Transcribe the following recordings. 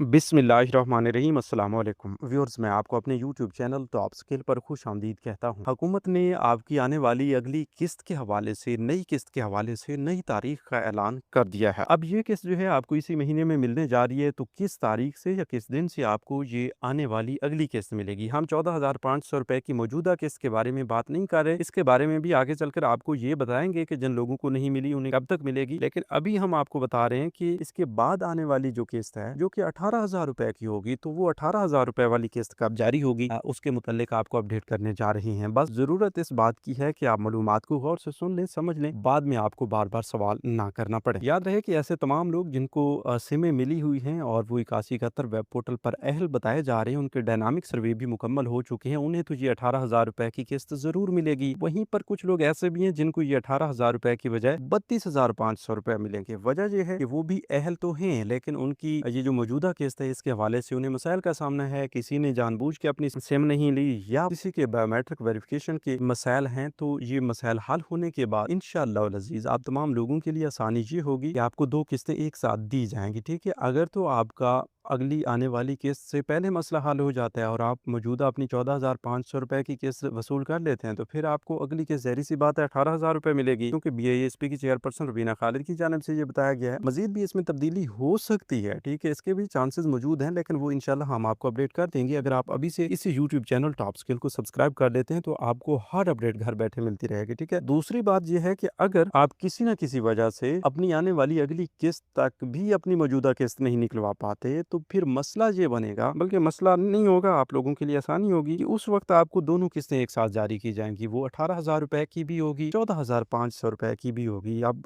बिस्मिल्लाहिर्रहमानिर्रहीम अस्सलाम वालेकुम व्यूअर्स, मैं आपको अपने यूट्यूब चैनल टॉप स्किल पर खुश आमदीद कहता हूँ। हुकूमत ने आपकी आने वाली अगली किस्त के हवाले से नई किस्त के हवाले से नई तारीख का ऐलान कर दिया है। अब ये किस्त जो है आपको इसी महीने में मिलने जा रही है, तो किस तारीख से या किस दिन से आपको ये आने वाली अगली किस्त मिलेगी। हम 14,500 रुपए की मौजूदा किस्त के बारे में बात नहीं कर रहे, इसके बारे में भी आगे चलकर आपको ये बताएंगे कि जिन लोगों को नहीं मिली उन्हें कब तक मिलेगी। लेकिन अभी हम आपको बता रहे हैं कि इसके बाद आने वाली जो किस्त है, जो कि 18,000 रुपए की होगी, तो वो 18,000 रुपए वाली किस्त कब जारी होगी, उसके मुतालिक आपको अपडेट करने जा रहे हैं। बस जरूरत इस बात की है कि आप मालूमात को गौर से सुन लें, समझ लें, बाद में आपको बार बार सवाल ना करना पड़े। याद रहे कि ऐसे तमाम लोग जिनको सिमें मिली हुई हैं और वो 8171 वेब पोर्टल पर अहल बताए जा रहे हैं, उनके डायनामिक सर्वे भी मुकम्मल हो चुके हैं, उन्हें तो ये 18,000 रुपए की किस्त जरूर मिलेगी। वहीं पर कुछ लोग ऐसे भी हैं जिनको ये 18,000 रुपए की बजाय 32,500 रुपए मिलेंगे। वजह यह है कि वो भी अहल तो हैं, लेकिन उनकी ये जो मौजूदा किस्त है, इसके हवाले से उन्हें मसाइल का सामना है। किसी ने जानबूझ के अपनी सिम नहीं ली या किसी के बायोमेट्रिक वेरिफिकेशन के मसाइल हैं, तो ये मसाइल हल होने के बाद इंशाअल्लाह अज़ीज़ आप तमाम लोगों के लिए आसानी ये होगी कि आपको 2 किस्तें एक साथ दी जाएंगी। ठीक है, अगर तो आपका अगली आने वाली किस्त से पहले मसला हल हो जाता है और आप मौजूदा अपनी 14,500 रुपए की किस्त वसूल कर लेते हैं, तो फिर आपको अगली किस्त ज़ाहिर सी बात है 18,000 रुपए मिलेगी, क्योंकि बीआईएसपी की चेयरपर्सन रुबीना खालिद की जानिब से ये बताया गया है। मजीद भी इसमें तब्दीली हो सकती है, ठीक है, इसके भी चांसेस मौजूद हैं, लेकिन वो इंशाल्लाह हम आपको अपडेट कर देंगे। अगर आप अभी से इस यूट्यूब चैनल टॉप स्किल को सब्सक्राइब कर लेते हैं, तो आपको हर अपडेट घर बैठे मिलती रहेगी। ठीक है, दूसरी बात यह है कि अगर आप किसी न किसी वजह से अपनी आने वाली अगली किस्त तक भी अपनी मौजूदा किस्त नहीं निकलवा पाते, तो फिर मसला ये बनेगा, बल्कि मसला नहीं होगा, आप लोगों के लिए आसानी होगी कि उस वक्त आपको दोनों किस्तें एक साथ जारी की जाएंगी। वो 18,000 रुपए की भी होगी, 14,500 रुपए की भी होगी। अब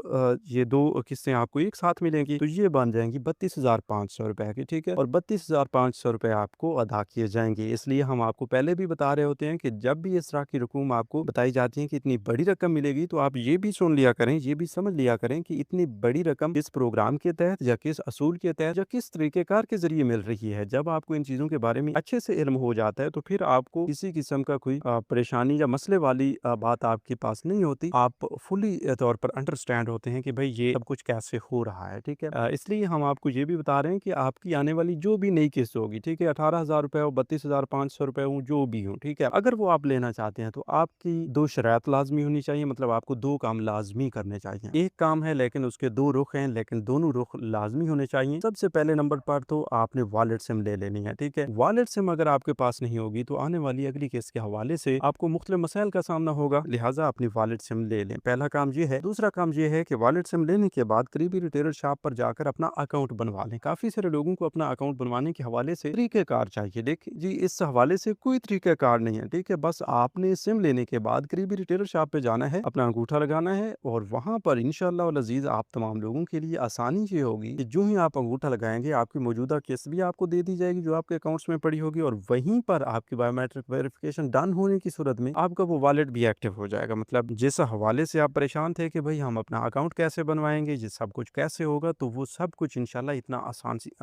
ये दो किस्तें आपको एक साथ मिलेंगी, तो ये बन जाएंगी 32,500 रुपए की। ठीक है, और 32,500 रुपए आपको अदा किए जाएंगे। इसलिए हम आपको पहले भी बता रहे होते हैं कि जब भी इस तरह की रकूम आपको बताई जाती है कि इतनी बड़ी रकम मिलेगी, तो आप ये भी सुन लिया करें, ये भी समझ लिया करें कि इतनी बड़ी रकम किस प्रोग्राम के तहत या किस असूल के तहत या किस तरीकेकार के जरिए मिल रही है। जब आपको इन चीजों के बारे में अच्छे से इल्म हो जाता है, तो फिर आपको किसी किस्म का कोई परेशानी या मसले वाली बात आपके पास नहीं होती। आप फुली तौर पर अंडरस्टैंड होते हैं कि भाई ये सब कुछ कैसे हो रहा है। ठीक है, इसलिए हम आपको ये भी बता रहे हैं कि आपकी आने वाली जो भी नई किस्त होगी, ठीक है, 18,000 रुपए हो, 32,500 रुपए हो, जो भी हो, ठीक है, अगर वो आप लेना चाहते हैं, तो आपकी 2 शरात लाजमी होनी चाहिए। मतलब आपको 2 काम लाजमी करने चाहिए। एक काम है लेकिन उसके 2 रुख हैं, लेकिन दोनों रुख लाजमी होने चाहिए। सबसे पहले नंबर पर तो आपने वॉलेट सिम ले लेनी है। ठीक है, वॉलेट सिम अगर आपके पास नहीं होगी, तो आने वाली अगली किस्त के हवाले से आपको मुख्तलिफ मसाइल का सामना होगा, लिहाजा अपनी वॉलेट सिम ले लें। पहला काम ये है। दूसरा काम ये है कि वॉलेट सिम लेने के बाद करीबी रिटेलर शॉप पर जाकर अपना अकाउंट बनवा लें। काफी सारे लोगों को अपना अकाउंट बनवाने के हवाले से तरीकेकार चाहिए। देखिए जी, इस हवाले से कोई तरीकेकार नहीं है। ठीक है, बस आपने सिम लेने के बाद करीबी रिटेलर शॉप पे जाना है, अपना अंगूठा लगाना है, और वहां पर इंशाअल्लाह वल अजीज आप तमाम लोगों के लिए आसानी ये होगी कि जो ही आप अंगूठा लगाएंगे, आपकी मौजूदा किस्त भी आपको दे दी जाएगी जो आपके अकाउंट्स में पड़ी होगी, और वहीं पर आपकी बायोमेट्रिक वेरिफिकेशन डन होने की सूरत में आपका वो वॉलेट भी एक्टिव हो जाएगा। मतलब जिस हवाले से आप परेशान थे कि भाई हम अपना अकाउंट कैसे बनवाएंगे, ये सब कुछ कैसे होगा, तो वो सब कुछ इंशाल्लाह इतना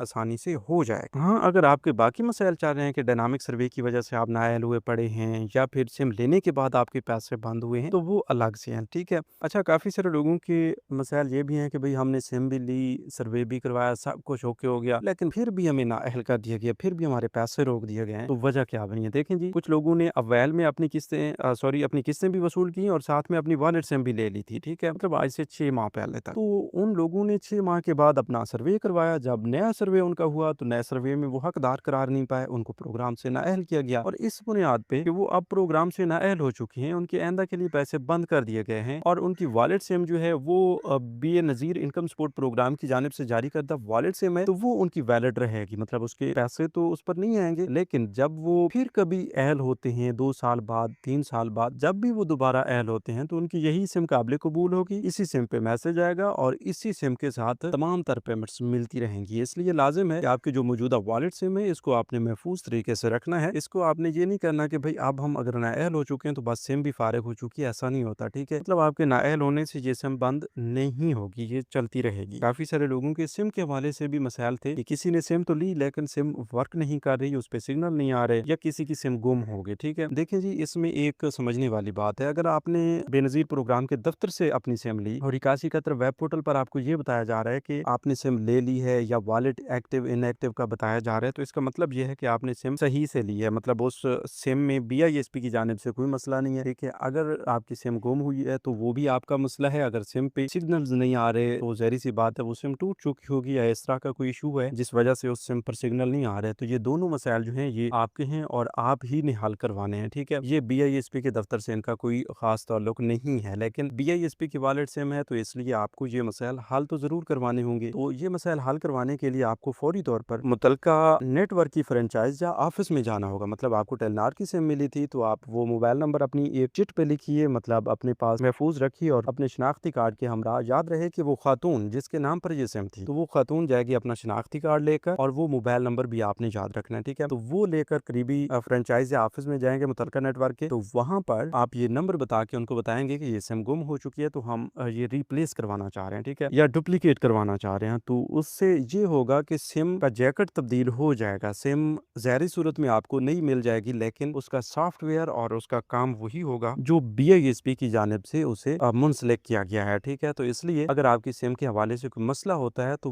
आसानी से हो जाएगा। हाँ, अगर आपके बाकी मसाइल चल रहे हैं कि डायनामिक सर्वे की वजह से आप नाअहल हुए पड़े हैं, या फिर सिम लेने के बाद आपके पैसे बंद हुए हैं, तो वो अलग से हैं। ठीक है, अच्छा, काफी सारे लोगों के मसाइल ये भी हैं कि भाई हमने सिम भी ली, सर्वे भी करवाया, सब कुछ ओके हो गया, लेकिन फिर भी हमें नाअहल कर दिया गया, फिर भी हमारे पैसे रोक दिए गए हैं। तो वजह क्या बनी है? देखें जी, कुछ लोगों ने अप्रैल में अपनी किस्तें भी वसूल की और साथ में अपनी वॉलेट सिम भी ले ली थी। ठीक है, मतलब आज से 6 माह पहले तक। तो उन लोगों ने 6 माह के बाद अपना सर्वे करवाया। जब नया सर्वे उनका हुआ, तो नए सर्वे में वो हकदार करार नहीं पाए, उनको प्रोग्राम से नाअहल किया गया, और इस बुनियाद पे कि वो अब प्रोग्राम से नाअहल हो चुकी हैं, उनके आइंदा के लिए पैसे बंद कर दिए गए हैं, और उनकी वॉलेट सिम जो है वो बी ए नज़ीर इनकम सपोर्ट प्रोग्राम की जानिब से जारी करदा वॉलेट सिम है, तो वो उनकी वैलिड रहेगी। मतलब उसके पैसे तो उस पर नहीं आएंगे, लेकिन जब वो फिर कभी अहल होते हैं 2 साल बाद, 3 साल बाद, जब भी वो दोबारा अहल होते हैं, तो उनकी यही सिम काबिल कबूल होगी, इसी सिम पे मैसेज आएगा, और इसी सिम के साथ तमाम तर पेमेंट्स मिलती रहेंगी। इसलिए लाजिम है कि आपकी जो मौजूदा वॉलेट सिम है, इसको आपने महफूज तरीके से रखना है। इसको आपने ये नहीं करना कि भाई अब हम अगर नाअहल हो चुके हैं तो बस सिम भी फारिग हो चुकी है, ऐसा नहीं होता। ठीक है, मतलब आपके नाअहल होने से ये सिम बंद नहीं होगी, ये चलती रहेगी। काफी सारे लोगों के सिम के हवाले से भी मसाइल थे कि किसी आपने सिम तो ली लेकिन सिम वर्क नहीं कर रही, उस पे सिग्नल नहीं आ रहे या किसी की सिम गुम हो गई, ठीक है। देखिए जी, इसमें एक समझने वाली बात है, अगर आपने बेनज़ीर प्रोग्राम के दफ्तर से अपनी सिम ली और 81 का वेब पोर्टल पर आपको ये बताया जा रहा है कि आपने सिम ले ली है या वॉलेट एक्टिव इनएक्टिव का बताया जा रहा है, तो इसका मतलब ये है कि आपने सिम सही से ली है, मतलब उस सिम में बीआईएसपी की जानिब से कोई मसला नहीं है, ठीक है। अगर आपकी सिम गुम हुई है तो वो भी आपका मसला है, अगर सिम पे सिग्नल्स नहीं आ रहे तो ज़ाहिर सी बात है वो सिम टूट चुकी होगी या इस तरह का कोई इशू है जिस वजह से उस सिम पर सिग्नल नहीं आ रहे। तो ये दोनों मसाइल जो हैं ये आपके हैं और आप ही ने हल करवाने हैं, ठीक है। ये बीआईएसपी के दफ्तर से इनका कोई खास ताल्लुक नहीं है, लेकिन बीआईएसपी की वॉलेट सिम है तो इसलिए आपको ये मसाइल हल तो ज़रूर करवाने होंगे। तो ये मसाइल हल करवाने के लिए आपको फौरी तौर पर मुतलका नेटवर्क की फ्रेंचाइज या ऑफिस में जाना होगा। मतलब आपको टेलनार की सिम मिली थी तो आप वो मोबाइल नंबर अपनी एक चिट पे लिखिए, मतलब अपने पास महफूज रखिए और अपने शनाख्ती कार्ड के हमरा याद रहे कि वो खातून जिसके नाम पर ये सिम थी तो वो खातून जाएगी अपना शनाख्ती कार्ड लेकर और वो मोबाइल नंबर भी आपने याद रखना है, ठीक है। तो वो लेकर करीबी फ्रेंचाइज या ऑफिस में जाएंगे मुतलका नेटवर्क के, तो वहां पर आप ये नंबर बता के उनको बताएंगे कि ये सिम गुम हो चुकी है तो हम ये रिप्लेस करवाना चाह रहे हैं, ठीक है, या डुप्लीकेट करवाना चाह रहे हैं। तो उससे ये होगा कि सिम का जैकेट तब्दील हो जाएगा, सिम ज़ाहिरी सूरत में आपको नहीं मिल जाएगी लेकिन उसका सॉफ्टवेयर और उसका काम वही होगा जो बीआईएसपी की जानिब से उसे मुंसलिक किया गया है, ठीक है। तो इसलिए अगर आपकी सिम के हवाले से कोई मसला होता है तो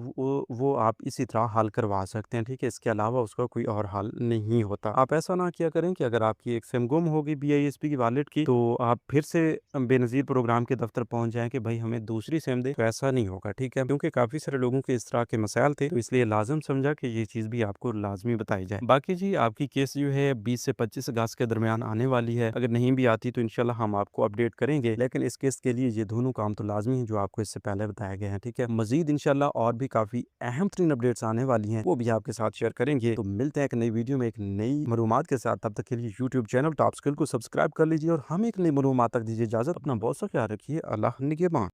वो आप इसी तरह हल करवा सकते हैं, ठीक है। इसके अलावा उसका कोई और हल नहीं होता। आप ऐसा ना किया करें कि अगर आपकी एक सिम गुम होगी बीआईएसपी की वॉलेट की तो आप फिर से बेनज़ीर प्रोग्राम के दफ्तर पहुंच जाएं कि भाई हमें दूसरी सिम दे, तो ऐसा नहीं होगा, ठीक है, क्योंकि काफ़ी सारे लोगों के इस तरह के मसाइल थे तो इसलिए लाजम समझा कि ये चीज़ भी आपको लाजमी बताई जाए। बाकी जी आपकी केस जो है 20 से 25 अगस्त के दरमियान आने वाली है, अगर नहीं भी आती तो इंशाल्लाह हम आपको अपडेट करेंगे, लेकिन इस केस के लिए ये दोनों काम तो लाजमी है जो आपको इससे पहले बताए गए हैं, ठीक है। मजीद इंशाल्लाह और भी काफ़ी अहम तरीन अपडेट्स आने वाली हैं, वो भी आपके साथ शेयर करेंगे। तो मिलते हैं एक नई वीडियो में एक नई मालूमात के साथ, तब तक के लिए यूट्यूब चैनल टॉप स्किल को सब्सक्राइब कर लीजिए और हमें एक नई मालूमात तक दीजिए इजाज़त। अपना बहुत सा ख्याल रखिए। अल्लाह निगहबान।